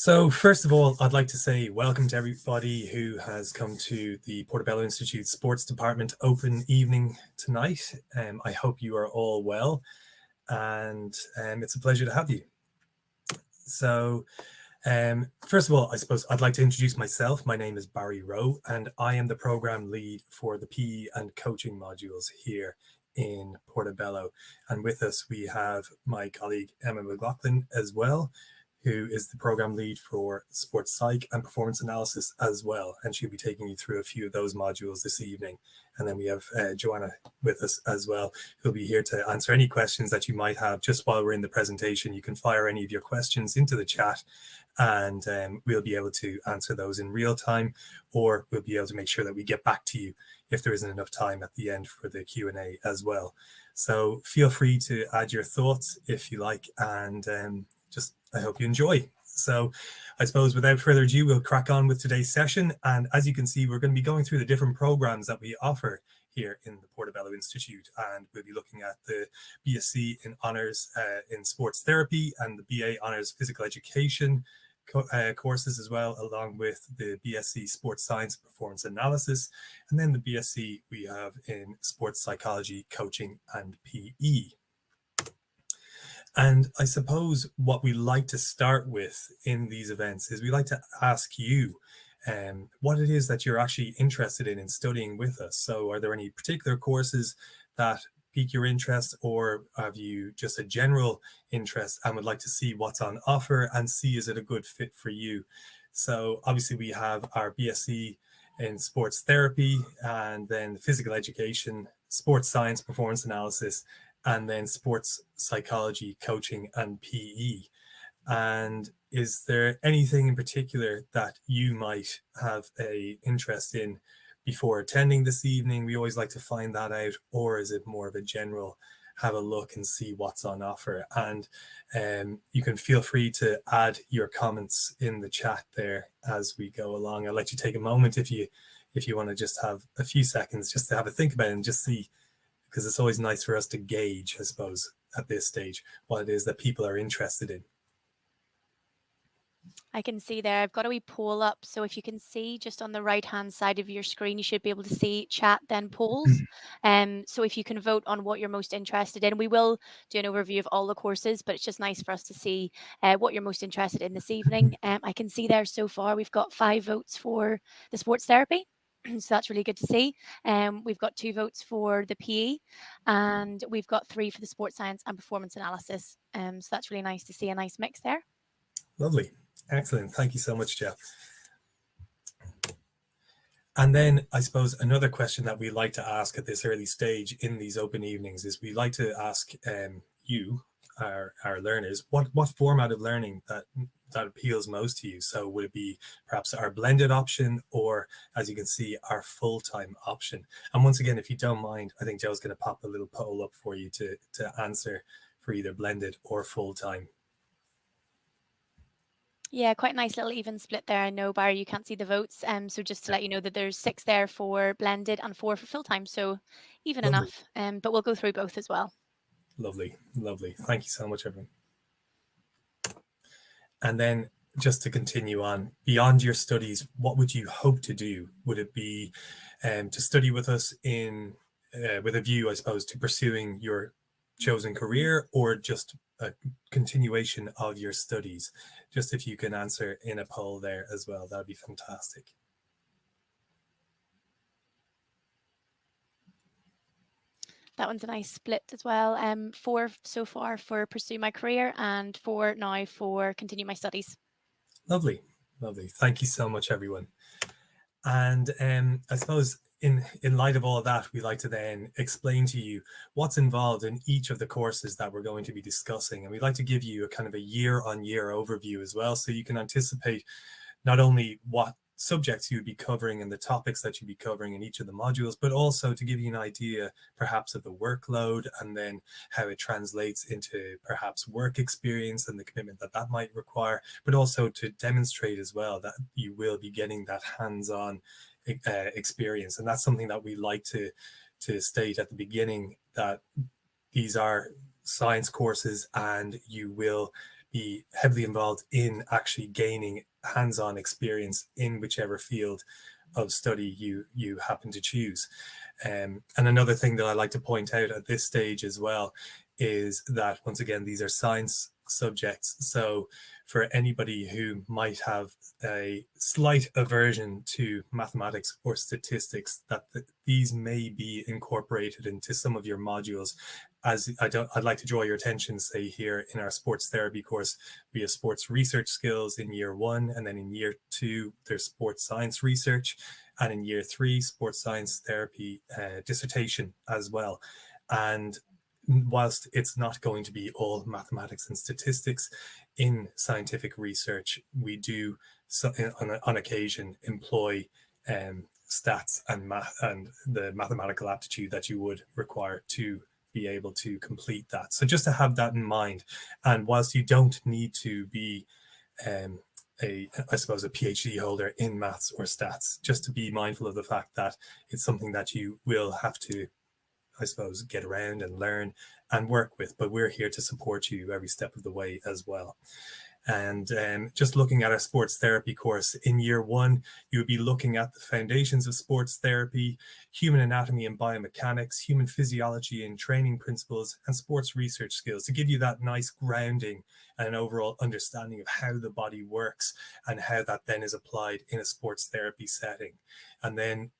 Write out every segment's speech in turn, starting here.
So first of all, I'd like to say welcome to everybody who has come to the Portobello Institute Sports Department open evening tonight. I hope you are all well, and it's a pleasure to have you. So first of all, I suppose I'd like to introduce myself. My name is Barry Rowe, and I am the program lead for the PE and coaching modules here in Portobello. And with us, we have my colleague Emma McLaughlin as well, who is the program lead for sports psych and performance analysis as well. And she'll be taking you through a few of those modules this evening. And then we have Joanna with us as well, who'll be here to answer any questions that you might have just while we're in the presentation. You can fire any of your questions into the chat, and we'll be able to answer those in real time, or we'll be able to make sure that we get back to you if there isn't enough time at the end for the Q&A as well. So feel free to add your thoughts if you like, and I hope you enjoy. So I suppose without further ado, we'll crack on with today's session. And as you can see, we're going to be going through the different programs that we offer here in the Portobello Institute. And we'll be looking at the BSc in Honours in Sports Therapy and the BA Honours Physical Education courses as well, along with the BSc Sports Science Performance Analysis. And then the BSc we have in Sports Psychology, Coaching and PE. And I suppose what we like to start with in these events is we like to ask you what it is that you're actually interested in studying with us. So are there any particular courses that pique your interest, or have you just a general interest and would like to see what's on offer and see is it a good fit for you? So obviously we have our BSc in sports therapy, and then physical education, sports science, performance analysis, and then sports psychology, coaching and PE. And is there anything in particular that you might have a interest in before attending this evening? We always like to find that out. Or is it more of a general have a look and see what's on offer? And you can feel free to add your comments in the chat there as we go along. I'll let you take a moment if you want to just have a few seconds just to have a think about it and just see, because it's always nice for us to gauge, I suppose, at this stage, what it is that people are interested in. I can see there, I've got a wee poll up. So if you can see just on the right hand side of your screen, you should be able to see chat, then polls. So if you can vote on what you're most interested in, we will do an overview of all the courses, but it's just nice for us to see what you're most interested in this evening. I can see there so far we've got 5 votes for the sports therapy. So that's really good to see. We've got 2 votes for the PE, and we've got 3 for the sports science and performance analysis. So that's really nice to see, a nice mix there. Lovely. Excellent. Thank you so much, Jeff. And then I suppose another question that we like to ask at this early stage in these open evenings is we like to ask you, our learners, what format of learning that appeals most to you. So would it be perhaps our blended option, or as you can see, our full-time option? And once again, if you don't mind, I think Joe's going to pop a little poll up for you to answer for either blended or full-time. Yeah, quite a nice little even split there. I know, Barry, you can't see the votes. So just to let you know that there's 6 there for blended and 4 for full-time. So even Lovely. enough. But we'll go through both as well. Lovely. Lovely. Thank you so much, everyone. And then just to continue on, beyond your studies, what would you hope to do? Would it be to study with us in with a view, I suppose, to pursuing your chosen career, or just a continuation of your studies? Just if you can answer in a poll there as well, that'd be fantastic. That one's a nice split as well. 4 so far for pursue my career, and 4 now for continue my studies. Lovely. Lovely. Thank you so much, everyone. And I suppose in light of all of that, we like to then explain to you what's involved in each of the courses that we're going to be discussing. And we'd like to give you a kind of a year-on-year overview as well, so you can anticipate not only what subjects you'd be covering and the topics that you'd be covering in each of the modules, but also to give you an idea perhaps of the workload, and then how it translates into perhaps work experience and the commitment that that might require, but also to demonstrate as well that you will be getting that hands-on experience. And that's something that we like to state at the beginning, that these are science courses and you will be heavily involved in actually gaining hands-on experience in whichever field of study you happen to choose. And another thing that I like to point out at this stage as well is that, once again, these are science subjects. So for anybody who might have a slight aversion to mathematics or statistics, that these may be incorporated into some of your modules. As I'd like to draw your attention, say here in our sports therapy course, we have sports research skills in year 1, and then in year 2 there's sports science research, and in year 3 sports science therapy dissertation as well. And whilst it's not going to be all mathematics and statistics, in scientific research we do on occasion employ stats and math and the mathematical aptitude that you would require to be able to complete that. So just to have that in mind, and whilst you don't need to be I suppose a PhD holder in maths or stats, just to be mindful of the fact that it's something that you will have to, I suppose, get around and learn and work with, but we're here to support you every step of the way as well. And just looking at our sports therapy course, in year 1, you would be looking at the foundations of sports therapy, human anatomy and biomechanics, human physiology and training principles, and sports research skills, to give you that nice grounding and an overall understanding of how the body works and how that then is applied in a sports therapy setting. And then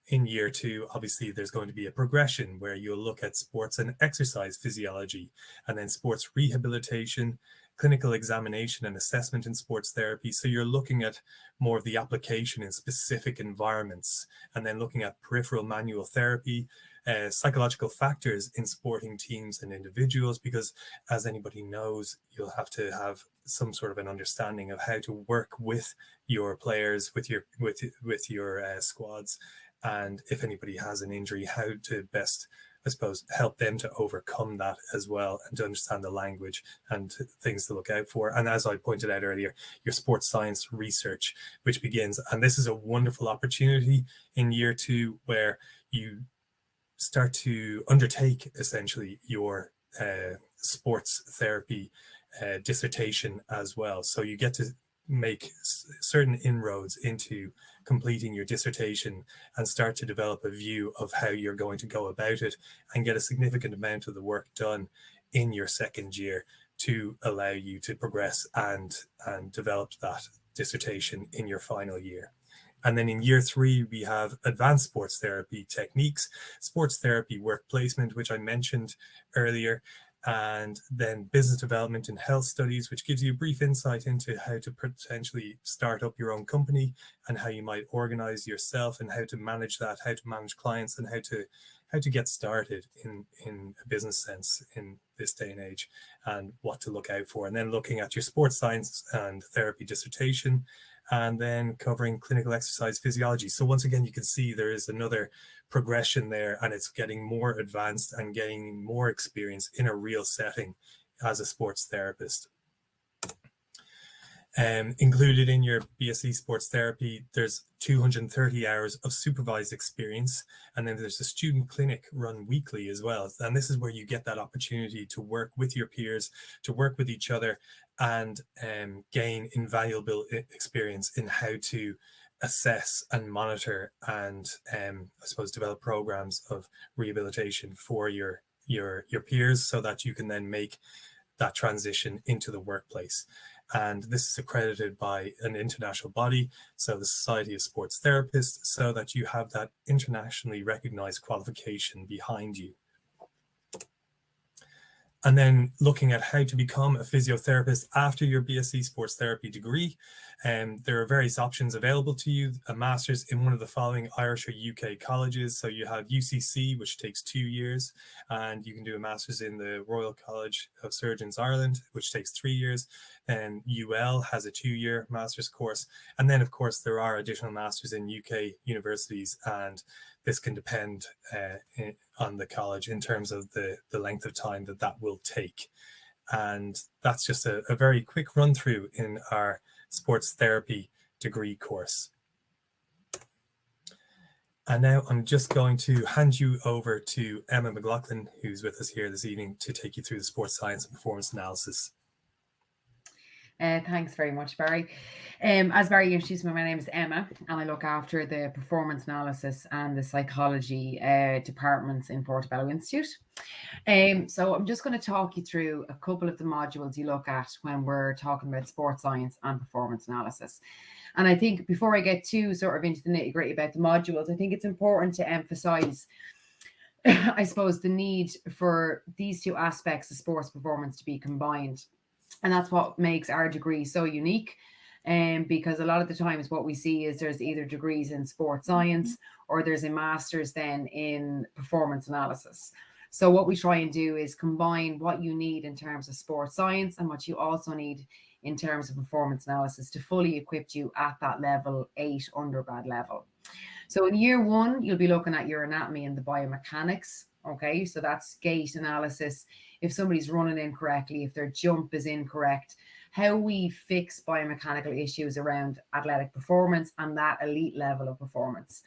in year 2, obviously, there's going to be a progression where you'll look at sports and exercise physiology, and then sports rehabilitation, clinical examination and assessment in sports therapy. So you're looking at more of the application in specific environments, and then looking at peripheral manual therapy, psychological factors in sporting teams and individuals, because as anybody knows, you'll have to have some sort of an understanding of how to work with your players, with your squads, and if anybody has an injury, how to best, I suppose, help them to overcome that as well, and to understand the language and things to look out for. And as I pointed out earlier, your sports science research, which begins, and this is a wonderful opportunity in year 2, where you start to undertake essentially your sports therapy dissertation as well. So you get to make certain inroads into completing your dissertation and start to develop a view of how you're going to go about it, and get a significant amount of the work done in your second year to allow you to progress and develop that dissertation in your final year. And then in year 3, we have advanced sports therapy techniques, sports therapy work placement, which I mentioned earlier, and then business development and health studies, which gives you a brief insight into how to potentially start up your own company and how you might organize yourself and how to manage that, how to manage clients, and how to get started in a business sense in this day and age, and what to look out for. And then looking at your sports science and therapy dissertation, and then covering clinical exercise physiology. So once again, you can see there is another progression there, and it's getting more advanced and gaining more experience in a real setting as a sports therapist. Included in your BSc Sports Therapy, there's 230 hours of supervised experience, and then there's a student clinic run weekly as well. And this is where you get that opportunity to work with your peers, to work with each other, and gain invaluable experience in how to assess and monitor and I suppose develop programs of rehabilitation for your peers, so that you can then make that transition into the workplace. And this is accredited by an international body, so the Society of Sports Therapists, so that you have that internationally recognized qualification behind you. And then looking at how to become a physiotherapist after your BSc Sports Therapy degree, there are various options available to you. A master's in one of the following Irish or UK colleges. So you have UCC, which takes 2 years, and you can do a master's in the Royal College of Surgeons Ireland, which takes 3 years. Then UL has a 2-year master's course. And then, of course, there are additional masters in UK universities, and this can depend on the college in terms of the length of time that will take. And that's just a very quick run through in our sports therapy degree course. And now I'm just going to hand you over to Emma McLaughlin, who's with us here this evening, to take you through the sports science and performance analysis. Thanks very much, Barry. As Barry introduced me, my name is Emma, and I look after the performance analysis and the psychology departments in Portobello Institute. So I'm just going to talk you through a couple of the modules you look at when we're talking about sports science and performance analysis. And I think before I get too sort of into the nitty gritty about the modules, I think it's important to emphasize, I suppose, the need for these two aspects of sports performance to be combined. And that's what makes our degree so unique. Because a lot of the times what we see is there's either degrees in sports science or there's a master's then in performance analysis. So what we try and do is combine what you need in terms of sports science and what you also need in terms of performance analysis to fully equip you at that level 8 undergrad level. So in year 1, you'll be looking at your anatomy and the biomechanics. Okay, so that's gait analysis. If somebody's running incorrectly, if their jump is incorrect, how we fix biomechanical issues around athletic performance and that elite level of performance.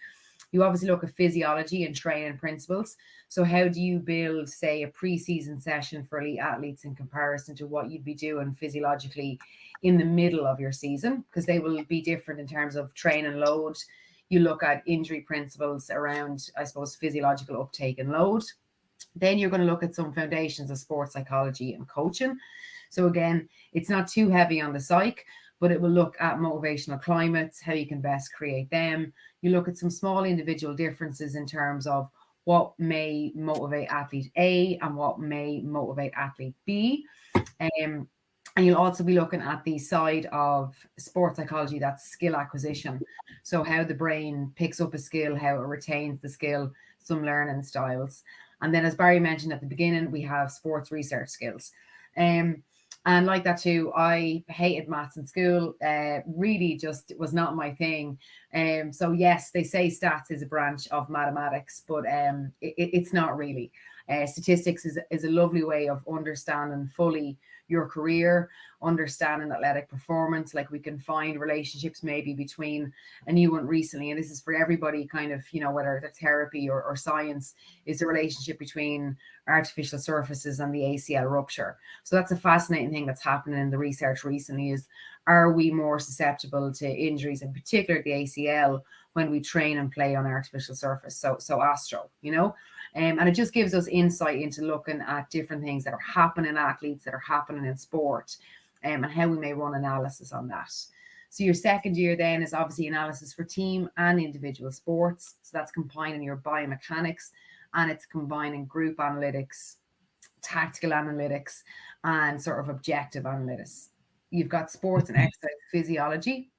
You obviously look at physiology and training principles. So how do you build, say, a pre-season session for elite athletes in comparison to what you'd be doing physiologically in the middle of your season? Because they will be different in terms of train and load. You look at injury principles around, I suppose, physiological uptake and load. Then you're going to look at some foundations of sports psychology and coaching. So again, it's not too heavy on the psych, but it will look at motivational climates, how you can best create them. You look at some small individual differences in terms of what may motivate athlete A and what may motivate athlete B. And you'll also be looking at the side of sports psychology, that's skill acquisition. So how the brain picks up a skill, how it retains the skill, some learning styles. And then as Barry mentioned at the beginning, we have sports research skills. And like that too, I hated maths in school. Really just was not my thing. So yes, they say stats is a branch of mathematics, but it's not really. Statistics is a lovely way of understanding fully your career, understanding athletic performance. Like we can find relationships maybe between a new one recently, and this is for everybody kind of, whether it's therapy or science, is the relationship between artificial surfaces and the ACL rupture. So that's a fascinating thing that's happening in the research recently is, are we more susceptible to injuries, in particular the ACL, when we train and play on artificial surface? So astro, and it just gives us insight into looking at different things that are happening in athletes, that are happening in sport, and how we may run analysis on that. So your second year then is obviously analysis for team and individual sports. So that's combining your biomechanics, and it's combining group analytics, tactical analytics, and sort of objective analytics. You've got sports and exercise physiology,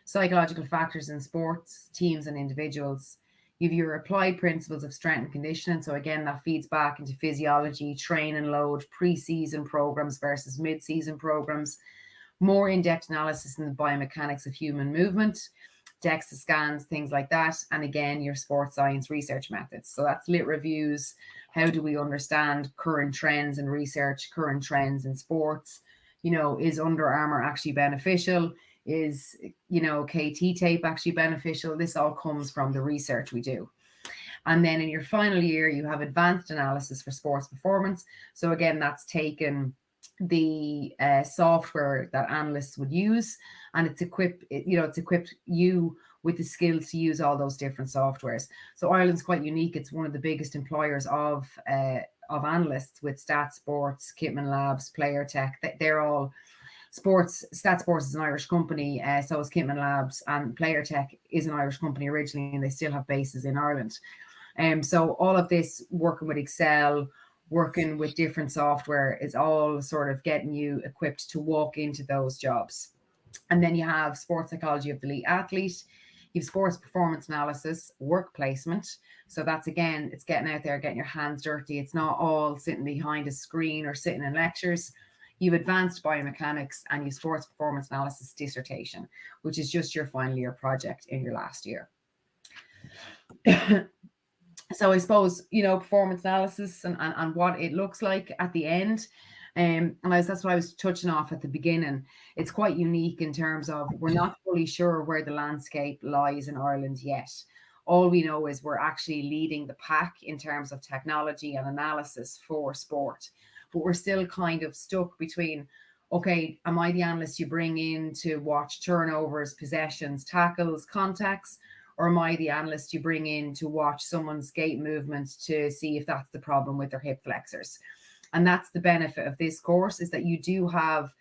psychological factors in sports, teams and individuals. You've your applied principles of strength and conditioning. So again, that feeds back into physiology, train and load, pre-season programs versus mid-season programs, more in-depth analysis in the biomechanics of human movement, DEXA scans, things like that. And again, your sports science research methods. So that's lit reviews. How do we understand current trends in research, current trends in sports? Is Under Armour actually beneficial? Is, KT tape actually beneficial? This all comes from the research we do. And then in your final year, you have advanced analysis for sports performance. So again, that's taken the software that analysts would use, and it's equipped you with the skills to use all those different softwares. So Ireland's quite unique. It's one of the biggest employers of analysts, with Stat Sports, Kitman Labs, Player Tech. They're all Stat Sports is an Irish company, so is Kitman Labs, and Player Tech is an Irish company originally, and they still have bases in Ireland. So all of this, working with Excel, working with different software, is all sort of getting you equipped to walk into those jobs. And then you have sports psychology of the elite athlete. You have sports performance analysis, work placement. So that's, again, it's getting out there, getting your hands dirty. It's not all sitting behind a screen or sitting in lectures. You've advanced biomechanics, and you sports performance analysis dissertation, which is just your final year project in your last year. So I suppose, performance analysis and what it looks like at the end. And that's what I was touching off at the beginning. It's quite unique in terms of, we're not fully sure where the landscape lies in Ireland yet. All we know is we're actually leading the pack in terms of technology and analysis for sport. But we're still kind of stuck between, okay, am I the analyst you bring in to watch turnovers, possessions, tackles, contacts? Or am I the analyst you bring in to watch someone's gait movement to see if that's the problem with their hip flexors? And that's the benefit of this course, is that you do have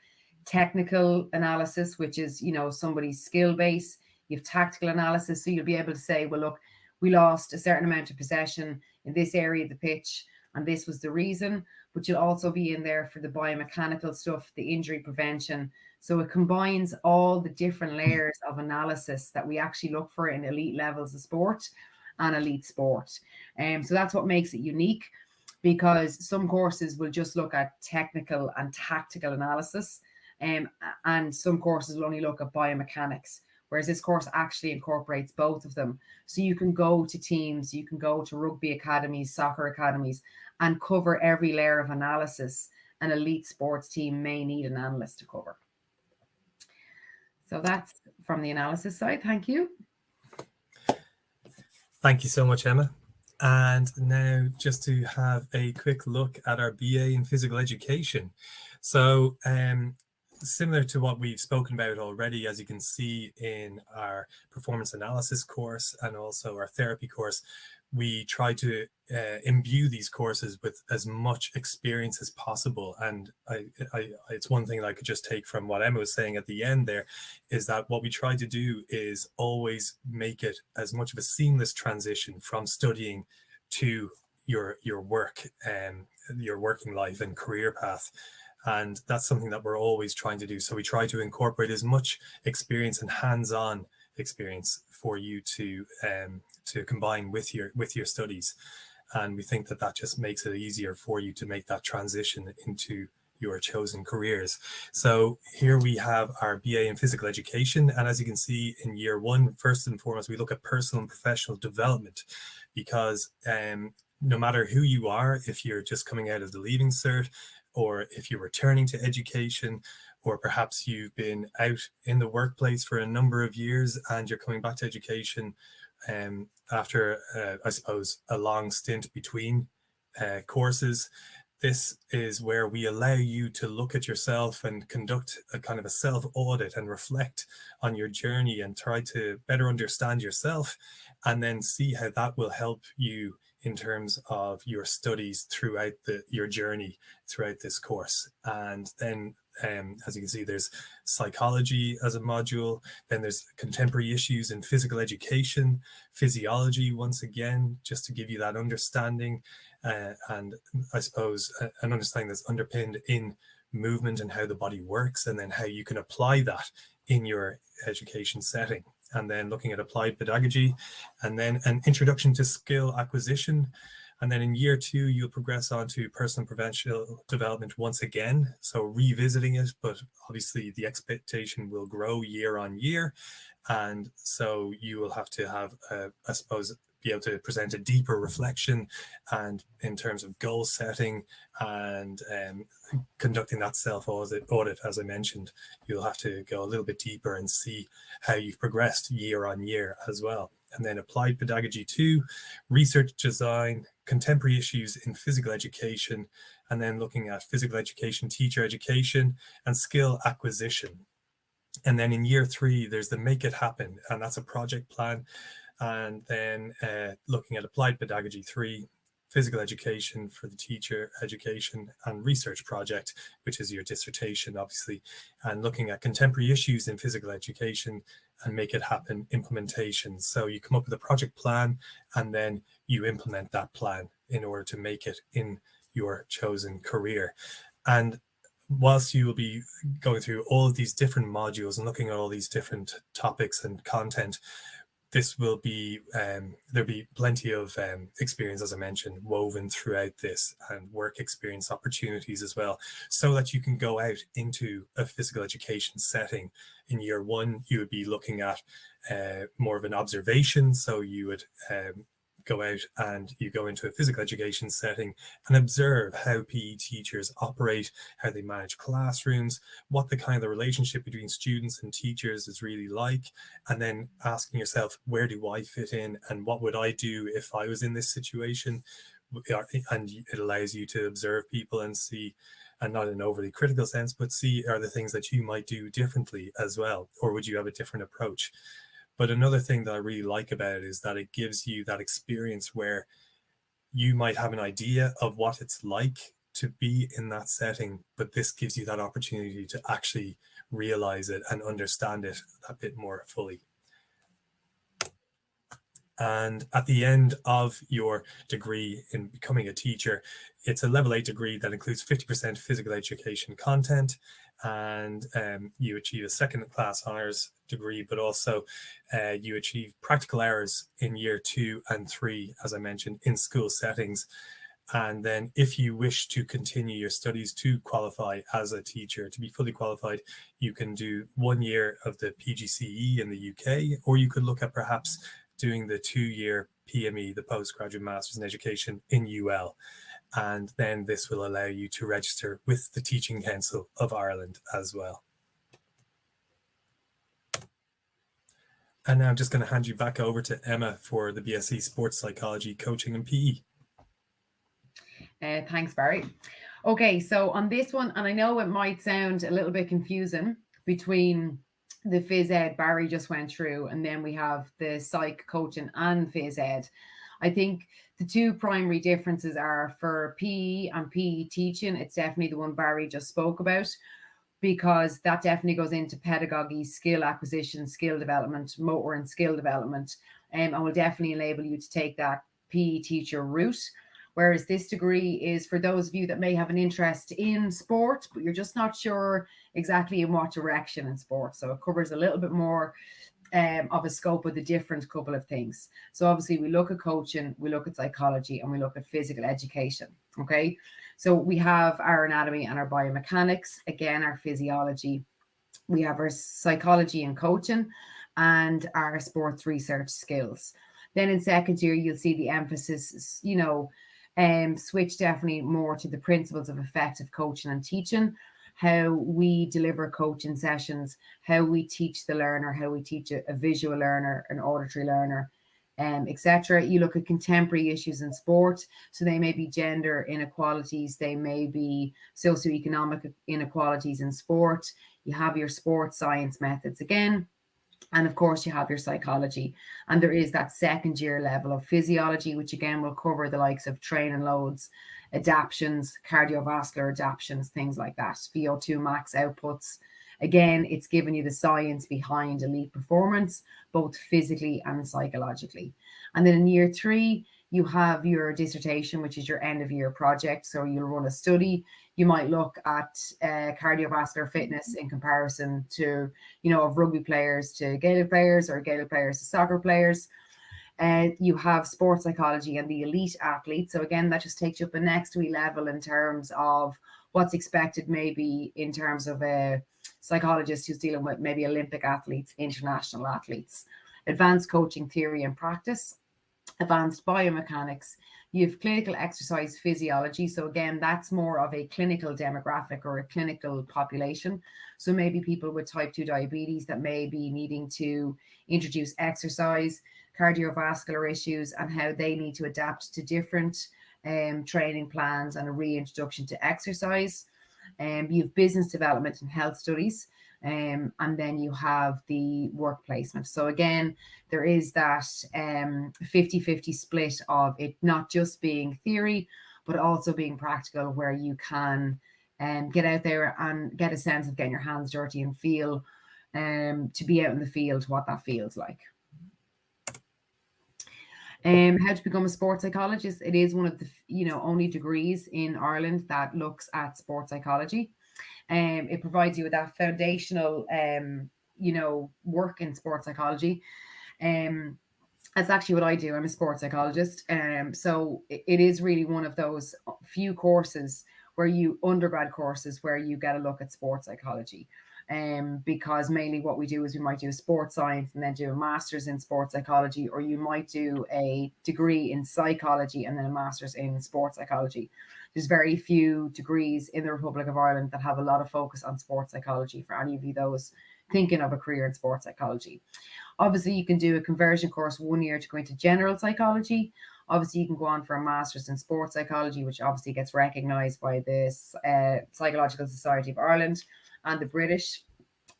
technical analysis, which is, you know, somebody's skill base. You have tactical analysis. So you'll be able to say, well, look, we lost a certain amount of possession in this area of the pitch, and this was the reason. But you'll also be in there for the biomechanical stuff, the injury prevention. So it combines all the different layers of analysis that we actually look for in elite levels of sport and elite sport. So that's what makes it unique, because some courses will just look at technical and tactical analysis, and some courses will only look at biomechanics, whereas this course actually incorporates both of them. So you can go to teams, you can go to rugby academies, soccer academies, and cover every layer of analysis an elite sports team may need an analyst to cover. So that's from the analysis side. Thank you. Thank you so much, Emma. And now just to have a quick look at our BA in physical education. So similar to what we've spoken about already, as you can see in our performance analysis course and also our therapy course, we try to imbue these courses with as much experience as possible. And it's one thing that I could just take from what Emma was saying at the end there, is that what we try to do is always make it as much of a seamless transition from studying to your work and your working life and career path. And that's something that we're always trying to do. So we try to incorporate as much experience and hands-on experience for you to combine with your studies. And we think that just makes it easier for you to make that transition into your chosen careers. So here we have our BA in physical education. And as you can see in year one, first and foremost, we look at personal and professional development, because no matter who you are, if you're just coming out of the Leaving Cert, or if you're returning to education, or perhaps you've been out in the workplace for a number of years and you're coming back to education after, I suppose, a long stint between courses, this is where we allow you to look at yourself and conduct a kind of a self-audit and reflect on your journey and try to better understand yourself, and then see how that will help you in terms of your studies throughout your journey throughout this course. And then as you can see, there's psychology as a module, then there's contemporary issues in physical education, physiology, once again, just to give you that understanding, and I suppose an understanding that's underpinned in movement and how the body works, and then how you can apply that in your education setting. And then looking at applied pedagogy, and then an introduction to skill acquisition. And then in year two, you'll progress on to personal and professional development once again. So revisiting it, but obviously the expectation will grow year on year. And so you will have to have, I suppose, be able to present a deeper reflection, and in terms of goal setting and conducting that self-audit, as I mentioned, you'll have to go a little bit deeper and see how you've progressed year on year as well. And then applied pedagogy 2, research design, contemporary issues in physical education, and then looking at physical education, teacher education, and skill acquisition. And then in year 3, there's the Make It Happen, and that's a project plan. And then looking at applied pedagogy 3, physical education for the teacher education, and research project, which is your dissertation, obviously, and looking at contemporary issues in physical education and Make It Happen implementation. So you come up with a project plan, and then you implement that plan in order to make it in your chosen career. And whilst you will be going through all of these different modules and looking at all these different topics and content, this will be, there'll be plenty of experience, as I mentioned, woven throughout this, and work experience opportunities as well, so that you can go out into a physical education setting. In year 1, you would be looking at more of an observation. So you would go out and you go into a physical education setting and observe how PE teachers operate, how they manage classrooms, what the kind of the relationship between students and teachers is really like, and then asking yourself, where do I fit in, and what would I do if I was in this situation? And it allows you to observe people and see, and not in an overly critical sense, but see are the things that you might do differently as well, or would you have a different approach? But another thing that I really like about it is that it gives you that experience where you might have an idea of what it's like to be in that setting, but this gives you that opportunity to actually realize it and understand it a bit more fully. And at the end of your degree in becoming a teacher, it's a level 8 degree that includes 50% physical education content, and you achieve a second class honors degree, but also you achieve practical hours in year 2 and 3, as I mentioned, in school settings. And then if you wish to continue your studies to qualify as a teacher, to be fully qualified, you can do 1 year of the PGCE in the UK, or you could look at perhaps doing the 2-year PME, the Postgraduate Masters in Education, in UL. And then this will allow you to register with the Teaching Council of Ireland as well. And now I'm just going to hand you back over to Emma for the BSc Sports Psychology, Coaching and PE. Thanks, Barry. Okay, so on this one, and I know it might sound a little bit confusing between the phys ed Barry just went through, and then we have the psych coaching and phys ed. I think the two primary differences are for PE and PE teaching. It's definitely the one Barry just spoke about, because that definitely goes into pedagogy, skill acquisition, skill development, motor and skill development, and will definitely enable you to take that PE teacher route. Whereas this degree is for those of you that may have an interest in sport, but you're just not sure exactly in what direction in sport. So it covers a little bit more of a scope of the different couple of things. So obviously we look at coaching, we look at psychology, and we look at physical education. Okay, so we have our anatomy and our biomechanics, again, our physiology. We have our psychology and coaching, and our sports research skills. Then in second year, you'll see the emphasis, switch definitely more to the principles of effective coaching and teaching, how we deliver coaching sessions, how we teach the learner, how we teach a visual learner, an auditory learner, etc. You look at contemporary issues in sport. So they may be gender inequalities, they may be socioeconomic inequalities in sport. You have your sports science methods again. And of course, you have your psychology. And there is that second year level of physiology, which again will cover the likes of training loads, adaptions, cardiovascular adaptions, things like that, VO2 max outputs. Again, it's giving you the science behind elite performance, both physically and psychologically. And then in year 3, you have your dissertation, which is your end of year project. So you'll run a study. You might look at cardiovascular fitness in comparison to, of rugby players to Gaelic players, or Gaelic players to soccer players. You have sports psychology and the elite athletes. So again, that just takes you up a next wee level in terms of what's expected, maybe in terms of a psychologist who's dealing with maybe Olympic athletes, international athletes. Advanced coaching theory and practice, advanced biomechanics. You have clinical exercise physiology. So again, that's more of a clinical demographic or a clinical population. So maybe people with type 2 diabetes that may be needing to introduce exercise, cardiovascular issues, and how they need to adapt to different training plans and a reintroduction to exercise. You have business development and health studies. And then you have the work placement. So again, there is that 50-50 split of it not just being theory, but also being practical, where you can get out there and get a sense of getting your hands dirty and feel to be out in the field, what that feels like. How to become a sports psychologist. It is one of the only degrees in Ireland that looks at sports psychology. It provides you with that foundational, work in sports psychology. That's actually what I do. I'm a sports psychologist. So it is really one of those few courses undergrad courses where you get a look at sports psychology. Because mainly what we do is we might do sports science and then do a master's in sports psychology, or you might do a degree in psychology and then a master's in sports psychology. There's very few degrees in the Republic of Ireland that have a lot of focus on sports psychology for any of you those thinking of a career in sports psychology. Obviously, you can do a conversion course 1 year to go into general psychology. Obviously, you can go on for a master's in sports psychology, which obviously gets recognised by the Psychological Society of Ireland and the British.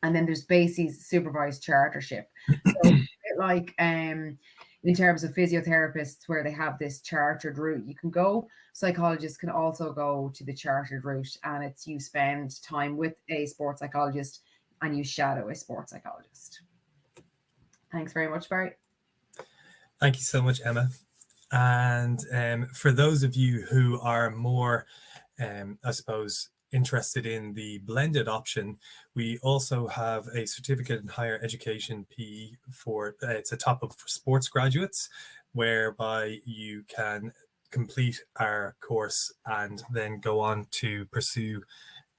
And then there's BASI's supervised chartership. So it's a bit like in terms of physiotherapists, where they have this chartered route you can go. Psychologists can also go to the chartered route, and it's you spend time with a sports psychologist and you shadow a sports psychologist. Thanks very much, Barry. Thank you so much, Emma. And for those of you who are more, I suppose, interested in the blended option, we also have a certificate in higher education PE for it's a top-up for sports graduates, whereby you can complete our course and then go on to pursue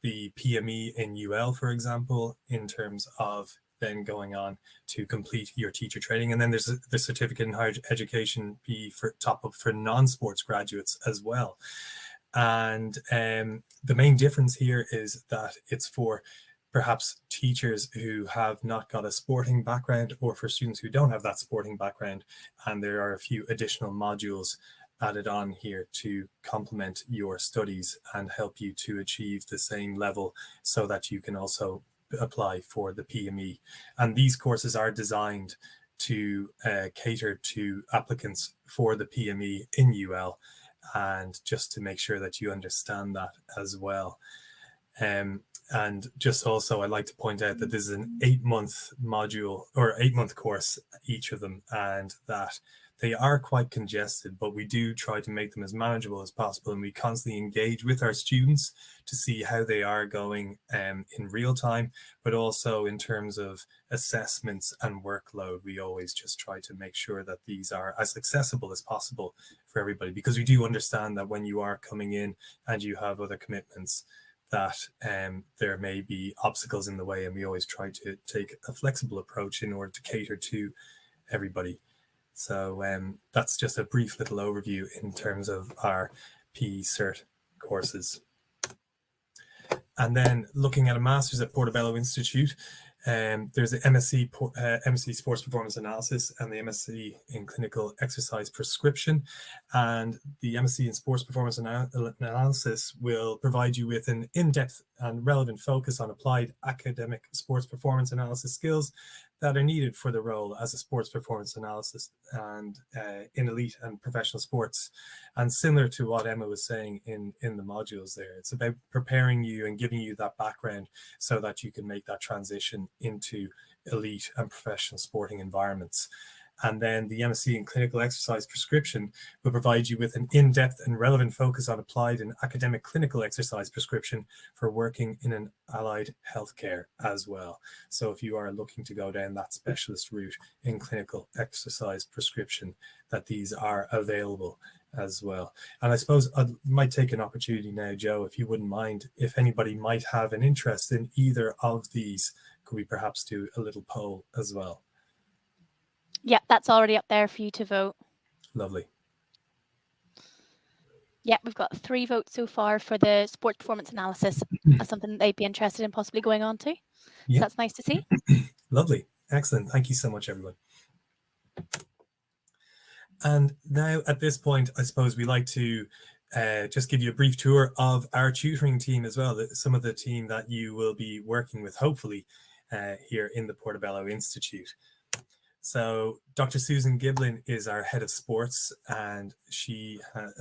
the PME in UL, for example, in terms of then going on to complete your teacher training. And then there's the certificate in higher education PE for top-up for non-sports graduates as well. And the main difference here is that it's for perhaps teachers who have not got a sporting background, or for students who don't have that sporting background. And there are a few additional modules added on here to complement your studies and help you to achieve the same level, so that you can also apply for the PME. And these courses are designed to cater to applicants for the PME in UL, and just to make sure that you understand that as well. And just also, I'd like to point out that this is an 8-month module, or 8-month course, each of them, and that they are quite congested, but we do try to make them as manageable as possible. And we constantly engage with our students to see how they are going in real time, but also in terms of assessments and workload. We always just try to make sure that these are as accessible as possible for everybody, because we do understand that when you are coming in and you have other commitments, that there may be obstacles in the way, and we always try to take a flexible approach in order to cater to everybody. So that's just a brief little overview in terms of our PE Cert courses. And then looking at a master's at Portobello Institute, there's the MSc Sports Performance Analysis and the MSc in Clinical Exercise Prescription. And the MSc in Sports Performance Analysis will provide you with an in-depth and relevant focus on applied academic sports performance analysis skills that are needed for the role as a sports performance analyst and in elite and professional sports. And similar to what Emma was saying in the modules there, it's about preparing you and giving you that background so that you can make that transition into elite and professional sporting environments. And then the MSc in Clinical Exercise Prescription will provide you with an in-depth and relevant focus on applied and academic clinical exercise prescription for working in an allied healthcare as well. So if you are looking to go down that specialist route in clinical exercise prescription, that these are available as well. And I suppose I might take an opportunity now, Joe, if you wouldn't mind, if anybody might have an interest in either of these, could we perhaps do a little poll as well? Yeah, that's already up there for you to vote. Lovely. Yeah, we've got 3 votes so far for the sports performance analysis as something they'd be interested in possibly going on to. Yeah. So that's nice to see. Lovely. Excellent. Thank you so much, everyone. And now at this point, I suppose we like to just give you a brief tour of our tutoring team as well, some of the team that you will be working with, hopefully, here in the Portobello Institute. So Dr. Susan Giblin is our head of sports, and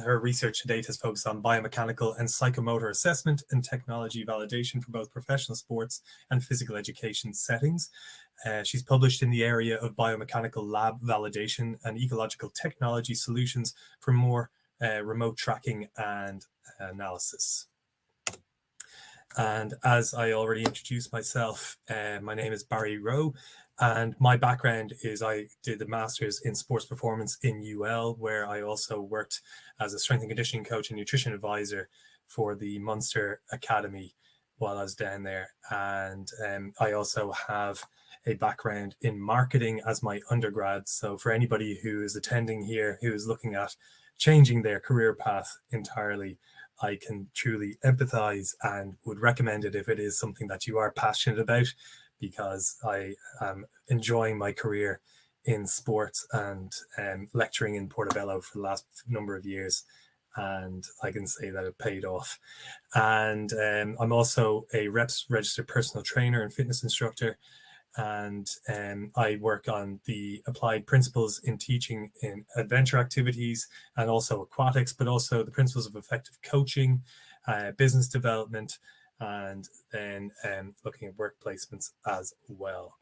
her research to date has focused on biomechanical and psychomotor assessment and technology validation for both professional sports and physical education settings. She's published in the area of biomechanical lab validation and ecological technology solutions for more remote tracking and analysis. And as I already introduced myself, my name is Barry Rowe, and my background is I did a master's in sports performance in UL, where I also worked as a strength and conditioning coach and nutrition advisor for the Munster Academy while I was down there. And I also have a background in marketing as my undergrad. So for anybody who is attending here, who is looking at changing their career path entirely, I can truly empathize and would recommend it if it is something that you are passionate about, because I am enjoying my career in sports and lecturing in Portobello for the last number of years. And I can say that it paid off. And I'm also a REPS registered personal trainer and fitness instructor. And I work on the applied principles in teaching in adventure activities and also aquatics, but also the principles of effective coaching, business development, and then looking at work placements as well.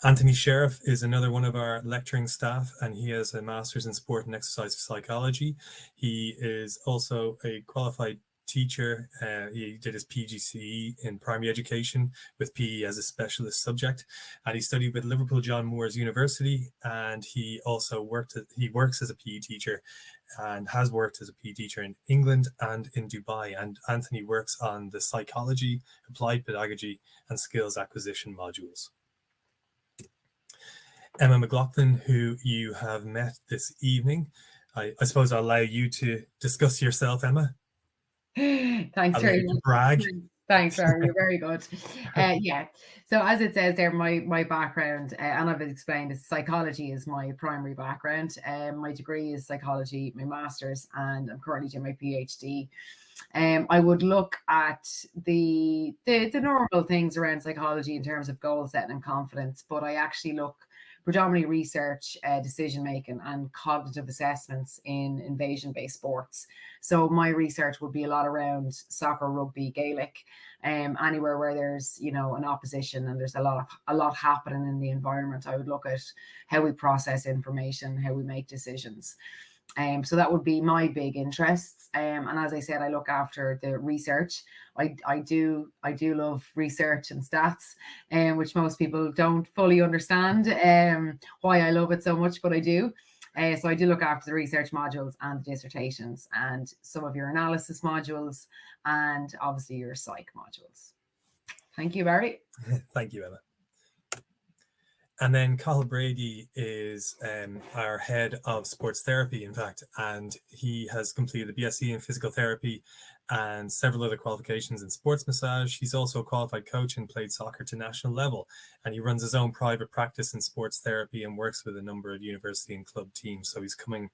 Anthony Sheriff is another one of our lecturing staff, and he has a master's in sport and exercise psychology. He is also a qualified teacher. He did his PGCE in primary education with PE as a specialist subject, and he studied with Liverpool John Moores University, and he also works as a PE teacher and has worked as a PE teacher in England and in Dubai. And Anthony works on the psychology, applied pedagogy, and skills acquisition modules. Emma McLaughlin, who you have met this evening. I suppose I'll allow you to discuss yourself, Emma. Thanks very much. Brag. Thanks, Rory. You're very good. Yeah. So as it says there, my background, and I've explained, is psychology is my primary background. My degree is psychology, my master's, and I'm currently doing my PhD. I would look at the normal things around psychology in terms of goal setting and confidence, but I actually look predominantly research, decision making, and cognitive assessments in invasion-based sports. So my research would be a lot around soccer, rugby, Gaelic, anywhere where there's an opposition and there's a lot happening in the environment. I would look at how we process information, how we make decisions. So that would be my big interests. And as I said, I look after the research. I do love research and stats, which most people don't fully understand why I love it so much, but I do. So I do look after the research modules and the dissertations and some of your analysis modules and obviously your psych modules. Thank you, Barry. Thank you, Emma. And then Cathal Brady is our head of sports therapy, in fact, and he has completed a BSc in physical therapy and several other qualifications in sports massage. He's also a qualified coach and played soccer to national level, and he runs his own private practice in sports therapy and works with a number of university and club teams. So he's coming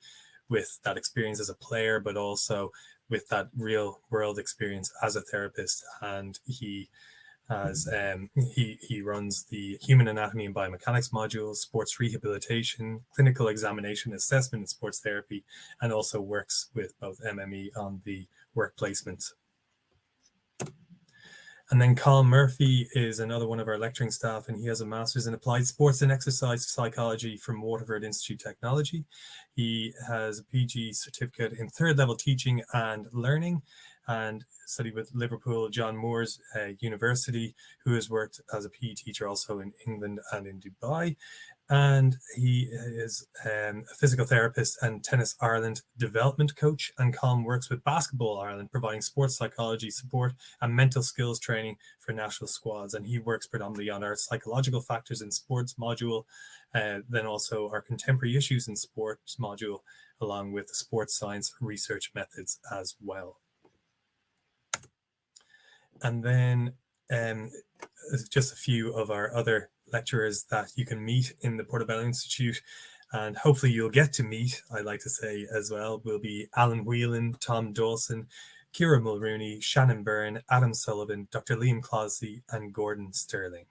with that experience as a player, but also with that real world experience as a therapist. And he runs the human anatomy and biomechanics modules, sports rehabilitation, clinical examination, assessment in sports therapy, and also works with both MME on the work placement. And then Colin Murphy is another one of our lecturing staff, and he has a master's in applied sports and exercise psychology from Waterford Institute Technology. He has a PG certificate in third level teaching and learning, and studied with Liverpool John Moores University, who has worked as a PE teacher also in England and in Dubai. And he is a physical therapist and Tennis Ireland development coach. And Colin works with Basketball Ireland, providing sports psychology support and mental skills training for national squads. And he works predominantly on our psychological factors in sports module, then also our contemporary issues in sports module, along with the sports science research methods as well. And then just a few of our other lecturers that you can meet in the Portobello Institute, and hopefully you'll get to meet, I like to say as well, will be Alan Whelan, Tom Dawson, Ciara Mulrooney, Shannon Byrne, Adam Sullivan, Dr. Liam Closley, and Gordon Sterling.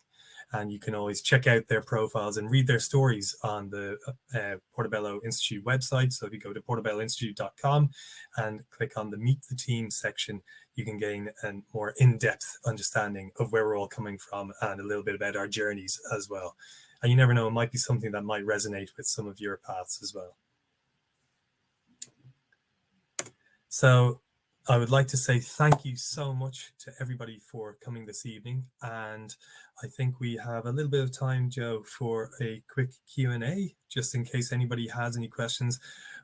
And you can always check out their profiles and read their stories on the Portobello Institute website. So if you go to portobelloinstitute.com and click on the Meet the Team section, you can gain a more in-depth understanding of where we're all coming from and a little bit about our journeys as well. And you never know, it might be something that might resonate with some of your paths as well. So I would like to say thank you so much to everybody for coming this evening. And I think we have a little bit of time, Joe, for a quick Q&A, just in case anybody has any questions.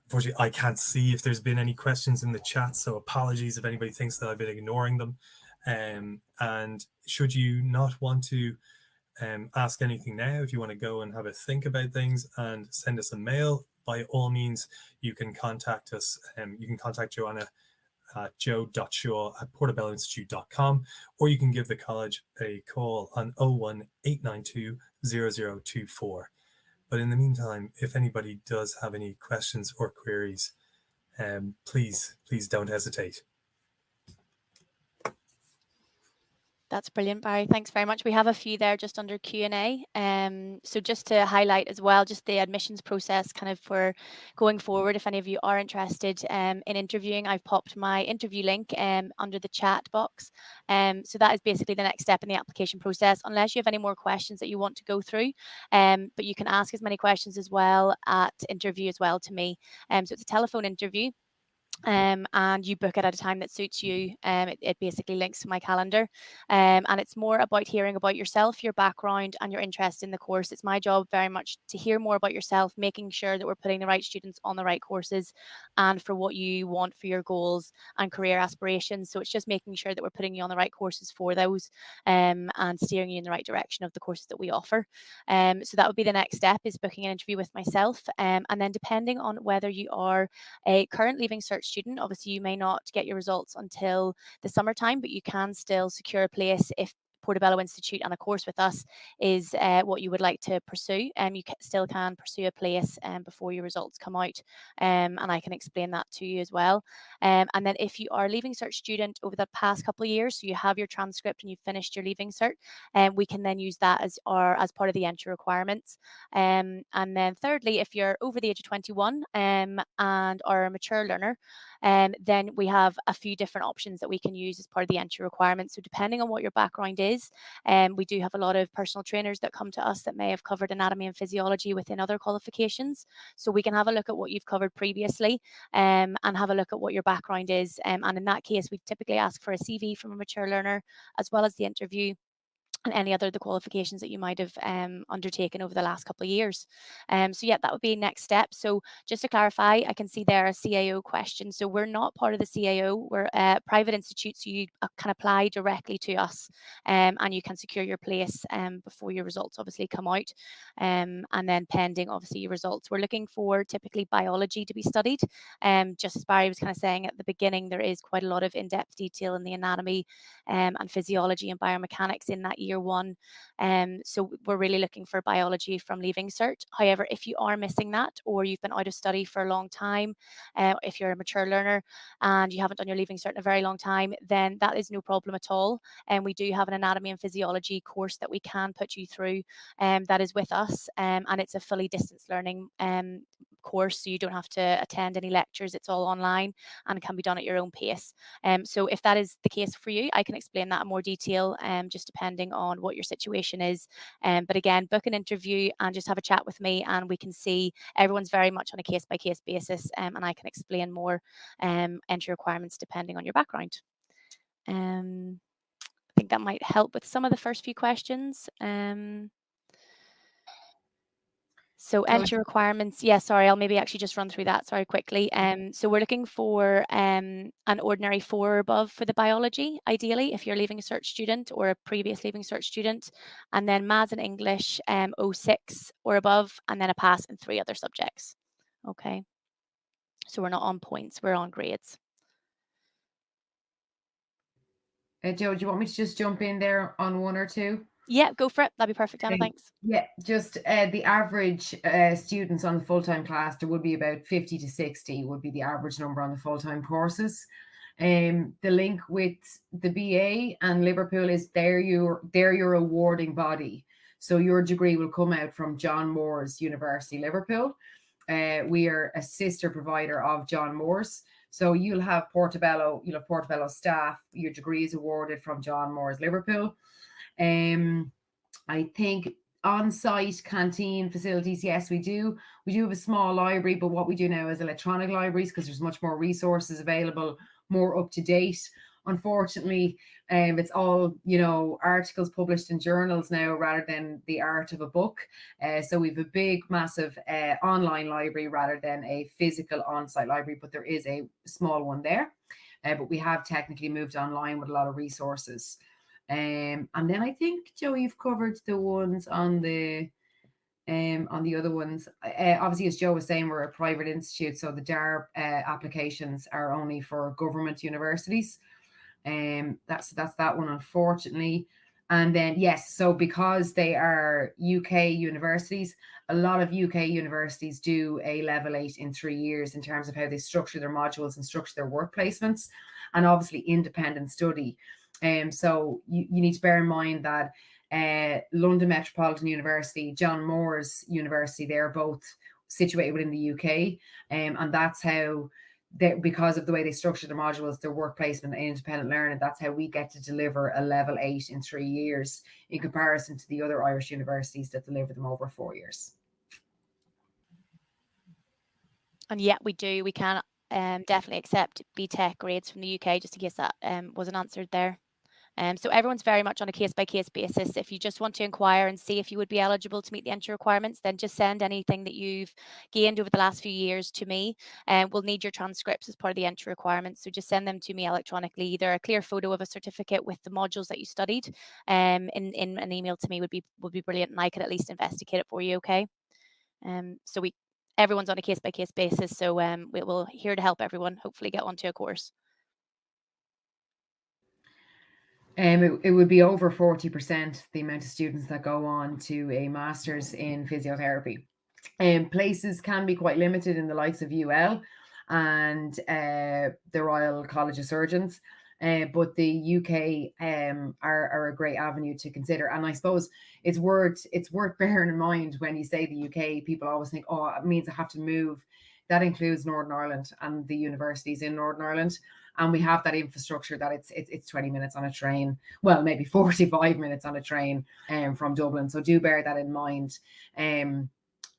Unfortunately, I can't see if there's been any questions in the chat, so apologies if anybody thinks that I've been ignoring them. And should you not want to ask anything now, if you want to go and have a think about things and send us a mail, by all means, you can contact us. You can contact Joanna at joe.shaw@portobelloinstitute.com, or you can give the college a call on 01892 0024. But in the meantime, if anybody does have any questions or queries, please don't hesitate. That's brilliant, Barry. Thanks very much. We have a few there just under Q&A. So just to highlight as well, just the admissions process kind of for going forward, if any of you are interested in interviewing, I've popped my interview link under the chat box. So that is basically the next step in the application process, unless you have any more questions that you want to go through. But you can ask as many questions as well at interview as well to me. So it's a telephone interview. And you book it at a time that suits you. It basically links to my calendar, and it's more about hearing about yourself, your background, and your interest in the course. It's my job very much to hear more about yourself, making sure that we're putting the right students on the right courses and for what you want for your goals and career aspirations. So it's just making sure that we're putting you on the right courses for those, and steering you in the right direction of the courses that we offer. So that would be the next step, is booking an interview with myself, and then depending on whether you are a current Leaving Cert student, obviously you may not get your results until the summertime, but you can still secure a place if Portobello Institute and a course with us is what you would like to pursue. You still can pursue a place before your results come out, and I can explain that to you as well. And then if you are a Leaving Cert student over the past couple of years, so you have your transcript and you've finished your Leaving Cert, we can then use that as part of the entry requirements. And then thirdly, if you're over the age of 21 and are a mature learner, then we have a few different options that we can use as part of the entry requirements. So depending on what your background is, we do have a lot of personal trainers that come to us that may have covered anatomy and physiology within other qualifications. So we can have a look at what you've covered previously, and have a look at what your background is. And in that case, we typically ask for a CV from a mature learner, as well as the interview and any other the qualifications that you might have undertaken over the last couple of years. So yeah, that would be next step. So just to clarify, I can see there a CAO question. So we're not part of the CAO. We're a private institute, so you can apply directly to us, and you can secure your place before your results obviously come out, and then pending obviously your results. We're looking for typically biology to be studied. Just as Barry was kind of saying at the beginning, there is quite a lot of in-depth detail in the anatomy and physiology and biomechanics in that year one. So we're really looking for biology from Leaving Cert. However, if you are missing that, or you've been out of study for a long time, if you're a mature learner and you haven't done your Leaving Cert in a very long time, then that is no problem at all. And we do have an anatomy and physiology course that we can put you through, that is with us, and it's a fully distance learning course, so you don't have to attend any lectures. It's all online and can be done at your own pace. So if that is the case for you, I can explain that in more detail, just depending on what your situation is. But again, book an interview and just have a chat with me, and we can see everyone's very much on a case-by-case basis, and I can explain more entry requirements depending on your background. I think that might help with some of the first few questions. So entry requirements, yeah, sorry, I'll maybe actually just run through that, sorry, quickly. So we're looking for an ordinary 4 or above for the biology, ideally, if you're Leaving Cert student or a previous Leaving Cert student, and then maths and English, 06 or above, and then a pass in 3 other subjects. Okay, so we're not on points, we're on grades. Joe, do you want me to just jump in there on one or two? Yeah, go for it. That'd be perfect, Anna. Thanks. Yeah, just the average students on the full-time class, there would be about 50 to 60 would be the average number on the full-time courses. The link with the BA and Liverpool is they're your awarding body. So your degree will come out from John Moores University, Liverpool. We are a sister provider of John Moores. So you'll have Portobello staff. Your degree is awarded from John Moores, Liverpool. I think on-site canteen facilities, yes, we do. We do have a small library, but what we do now is electronic libraries because there's much more resources available, more up to date. Unfortunately, it's all, articles published in journals now rather than the art of a book. So we have a big, massive online library rather than a physical on-site library, but there is a small one there. But we have technically moved online with a lot of resources. And then I think, Joe, you've covered the ones on the On the other ones, obviously, as Joe was saying, we're a private institute, so the DAR applications are only for government universities. That's that one, unfortunately. And then yes, so because they are UK universities, a lot of UK universities do a level 8 in 3 years in terms of how they structure their modules and structure their work placements, and obviously independent study. So you need to bear in mind that London Metropolitan University, John Moores University, they're both situated within the UK, and that's how because of the way they structure their modules, their work placement and independent learning, that's how we get to deliver a level 8 in 3 years in comparison to the other Irish universities that deliver them over 4 years. And yeah, we do. We can definitely accept BTEC grades from the UK, just in case that wasn't answered there. So everyone's very much on a case-by-case basis. If you just want to inquire and see if you would be eligible to meet the entry requirements, then just send anything that you've gained over the last few years to me. We'll need your transcripts as part of the entry requirements. So just send them to me electronically. Either a clear photo of a certificate with the modules that you studied in an email to me would be brilliant, and I could at least investigate it for you, okay? So everyone's on a case-by-case basis. So we're here to help everyone hopefully get onto a course. It would be over 40% the amount of students that go on to a master's in physiotherapy. Places can be quite limited in the likes of UL and the Royal College of Surgeons, but the UK are a great avenue to consider. And I suppose it's worth bearing in mind when you say the UK, people always think, oh, it means I have to move. That includes Northern Ireland and the universities in Northern Ireland. And we have that infrastructure that it's 20 minutes on a train, well, maybe 45 minutes on a train from Dublin. So do bear that in mind.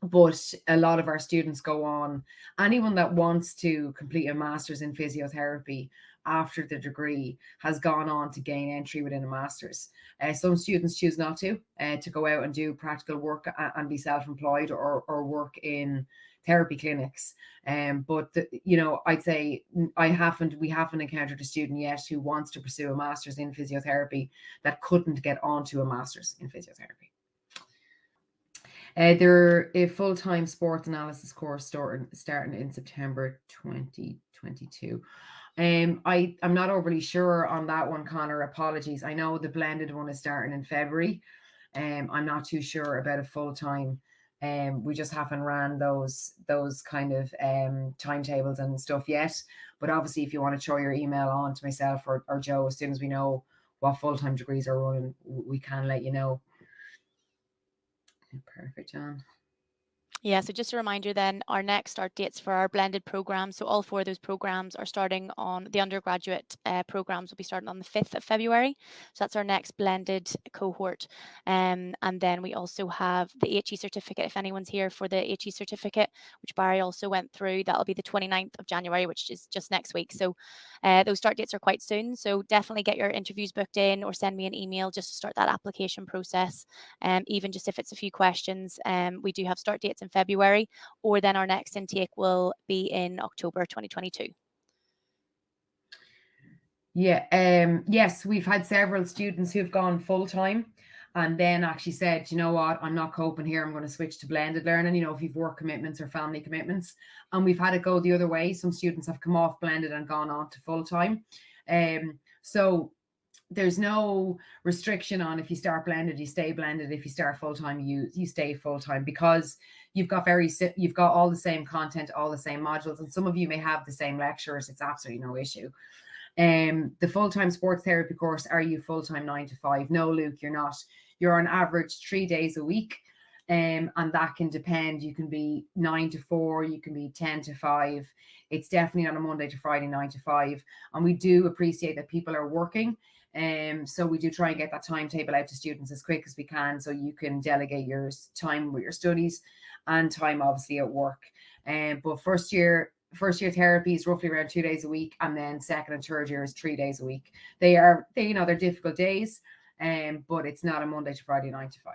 But a lot of our students go on, anyone that wants to complete a master's in physiotherapy after the degree has gone on to gain entry within a master's. Some students choose not to go out and do practical work and be self-employed or work in therapy clinics. But I'd say we haven't encountered a student yet who wants to pursue a master's in physiotherapy that couldn't get onto a master's in physiotherapy. They're a full-time sports analysis course starting in September 2022. I'm not overly sure on that one, Connor. Apologies. I know the blended one is starting in February. I'm not too sure about a full-time. We just haven't ran those kind of timetables and stuff yet. But obviously, if you want to throw your email on to myself or Joe, as soon as we know what full-time degrees are running, we can let you know. Perfect, John. Yeah, so just a reminder then, our next start dates for our blended programs. So all 4 of those programs are starting on the undergraduate programs will be starting on the 5th of February. So that's our next blended cohort. And then we also have the HE certificate. If anyone's here for the HE certificate, which Barry also went through, that'll be the 29th of January, which is just next week. So those start dates are quite soon. So definitely get your interviews booked in or send me an email just to start that application process. Even just if it's a few questions, we do have start dates in February, or then our next intake will be in October 2022. Yeah. Yes, we've had several students who've gone full-time and then actually said, you know what, I'm not coping here, I'm going to switch to blended learning, if you've work commitments or family commitments. And we've had it go the other way. Some students have come off blended and gone on to full-time. So there's no restriction on if you start blended, you stay blended. If you start full-time, you stay full-time, because you've got all the same content, all the same modules, and some of you may have the same lecturers. It's absolutely no issue. The full-time sports therapy course, are you full-time 9 to 5? No, Luke, you're not. You're on average 3 days a week. And that can depend. You can be 9 to 4, you can be 10 to 5. It's definitely not a Monday to Friday 9 to 5. And we do appreciate that people are working. So we do try and get that timetable out to students as quick as we can, so you can delegate your time with your studies and time obviously at work. But first year therapy is roughly around 2 days a week, and then second and third year is 3 days a week. They're difficult days, but it's not a Monday to Friday 9 to 5.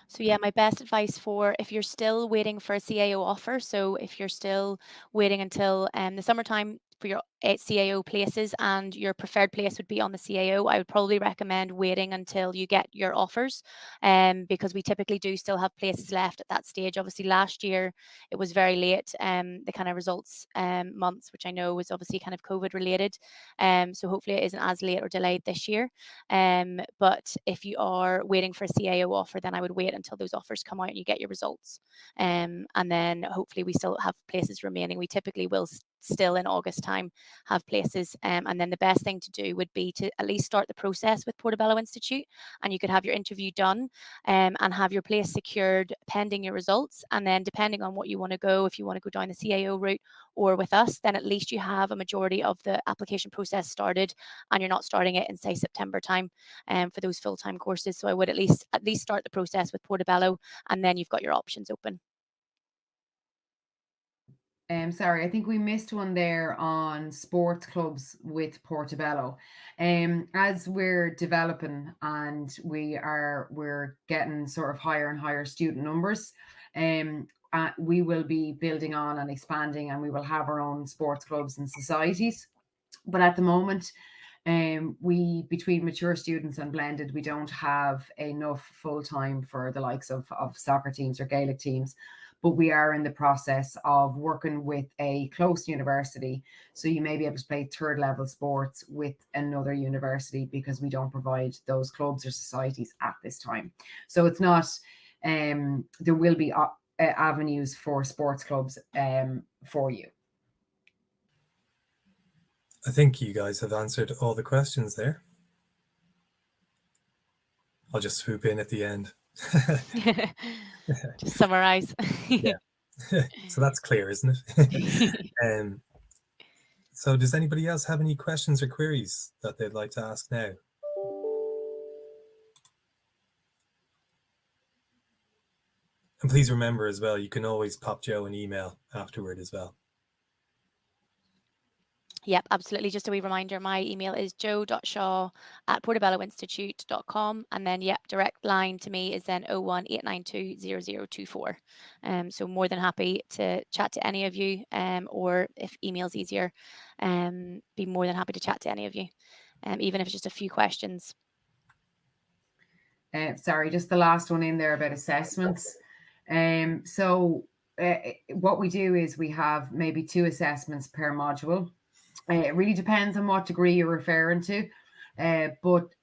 So yeah, my best advice for if you're still waiting for a CAO offer, so if you're still waiting until the summertime for your CAO places and your preferred place would be on the CAO, I would probably recommend waiting until you get your offers, because we typically do still have places left at that stage. Obviously last year it was very late, the kind of results months, which I know was obviously kind of COVID related, so hopefully it isn't as late or delayed this year. But if you are waiting for a CAO offer, then I would wait until those offers come out and you get your results, and then hopefully we still have places remaining. We typically will still in August time have places, and then the best thing to do would be to at least start the process with Portobello Institute, and you could have your interview done, and have your place secured pending your results. And then depending on what you want to go, if you want to go down the CAO route or with us, then at least you have a majority of the application process started, and you're not starting it in, say, September time, for those full-time courses. So I would at least start the process with Portobello, and then you've got your options open. Sorry, I think we missed one there on sports clubs with Portobello. As we're developing and we're getting sort of higher and higher student numbers, we will be building on and expanding, and we will have our own sports clubs and societies. But at the moment, we, between mature students and blended, we don't have enough full time for the likes of soccer teams or Gaelic teams. But we are in the process of working with a close university. So you may be able to play third level sports with another university, because we don't provide those clubs or societies at this time. So it's not, there will be avenues for sports clubs for you. I think you guys have answered all the questions there. I'll just swoop in at the end. Just summarize. Yeah. So that's clear, isn't it? So does anybody else have any questions or queries that they'd like to ask now? And please remember as well, you can always pop Joe an email afterward as well. Yep, absolutely. Just a wee reminder, my email is joe.shaw@portobelloinstitute.com. And then, yep, direct line to me is then 018920024. So more than happy to chat to any of you, or if email's easier, be more than happy to chat to any of you, even if it's just a few questions. Sorry, just the last one in there about assessments. So what we do is we have maybe 2 assessments per module. It really depends on what degree you're referring to. But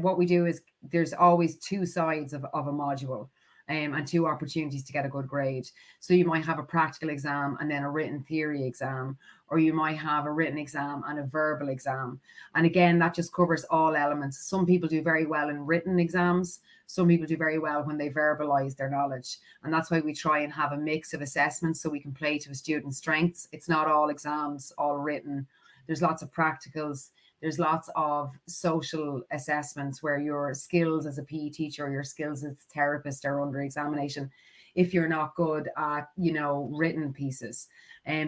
what we do is there's always 2 sides of a module, and 2 opportunities to get a good grade. So you might have a practical exam and then a written theory exam, or you might have a written exam and a verbal exam. And again, that just covers all elements. Some people do very well in written exams. Some people do very well when they verbalize their knowledge. And that's why we try and have a mix of assessments so we can play to a student's strengths. It's not all exams, all written. There's lots of practicals. There's lots of social assessments where your skills as a PE teacher or your skills as a therapist are under examination if you're not good at, written pieces.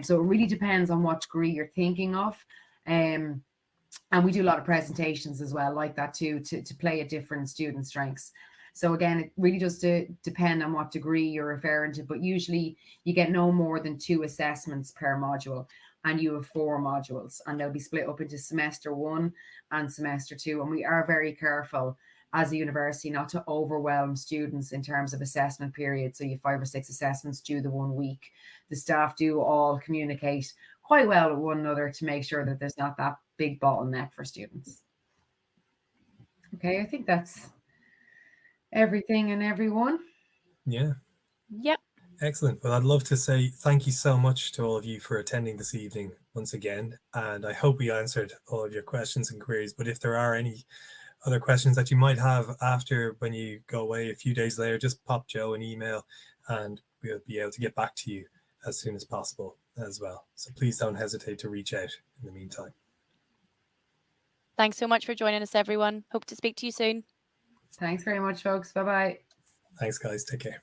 So it really depends on what degree you're thinking of. And we do a lot of presentations as well like that too, to play at different student strengths. So again, it really does depend on what degree you're referring to, but usually you get no more than 2 assessments per module, and you have 4 modules, and they'll be split up into semester 1 and semester 2. And we are very careful as a university not to overwhelm students in terms of assessment period. So you have 5 or 6 assessments due the 1 week. The staff do all communicate quite well with one another to make sure that there's not that big bottleneck for students. Okay, I think that's everything and everyone. Yeah. Yep. Excellent. Well, I'd love to say thank you so much to all of you for attending this evening once again. And I hope we answered all of your questions and queries. But if there are any other questions that you might have after when you go away a few days later, just pop Joe an email and we'll be able to get back to you as soon as possible as well. So please don't hesitate to reach out in the meantime. Thanks so much for joining us, everyone. Hope to speak to you soon. Thanks very much, folks. Bye-bye. Thanks, guys. Take care.